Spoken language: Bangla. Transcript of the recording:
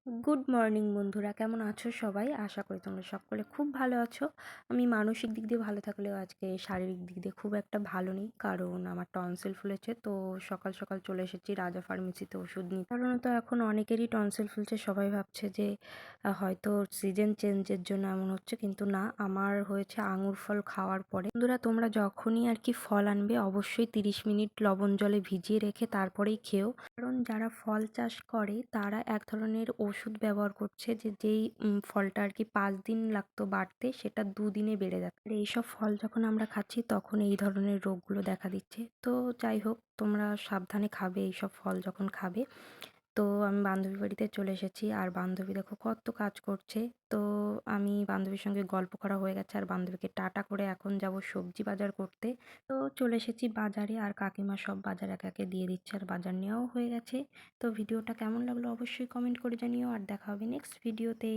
গুড মর্নিং বন্ধুরা, কেমন আছো সবাই? আশা করি তোমরা সকলে খুব ভালো আছো। আমি মানসিক দিক দিয়ে ভালো থাকলেও আজকে শারীরিক দিক দিয়ে খুব একটা ভালো নেই, কারণ আমার টনসিল ফুলেছে। তো সকাল সকাল চলে এসেছি রাজা ফার্মেসিতে ওষুধ নিতে। সাধারণত এখন অনেকেরই টনসিল ফুলছে, সবাই ভাবছে যে হয়তো সিজন চেঞ্জের জন্য এমন হচ্ছে, কিন্তু না, আমার হয়েছে আঙুর ফল খাওয়ার পরে। বন্ধুরা, তোমরা যখনই আর কি ফল আনবে অবশ্যই 30 মিনিট লবণ জলে ভিজিয়ে রেখে তারপরেই খেও, কারণ যারা ফল চাষ করে তারা এক ধরনের ওষুধ ব্যবহার করছে, যেই ফলটা আর কি 5 দিন লাগতো বাড়তে, সেটা 2 দিনে বেড়ে যাচ্ছে। আর এইসব ফল যখন আমরা খাচ্ছি তখন এই ধরনের রোগগুলো দেখা দিচ্ছে। তো যাই হোক, তোমরা সাবধানে খাবে এইসব ফল যখন খাবে। তো আমি বান্ধবীর বাড়িতে চলে এসেছি, আর বান্ধবী দেখো কত কাজ করছে। তো আমি বান্ধবীর সঙ্গে গল্প করা হয়ে গেছে, আর বান্ধবীকে টাটা করে এখন যাব সবজি বাজার করতে। তো চলে এসেছি বাজারে, আর কাকিমা সব বাজার একে একে দিয়ে দিচ্ছে, আর বাজার নেওয়াও হয়ে গেছে। তো ভিডিওটা কেমন লাগলো অবশ্যই কমেন্ট করে জানিও, আর দেখা হবে নেক্সট ভিডিওতে।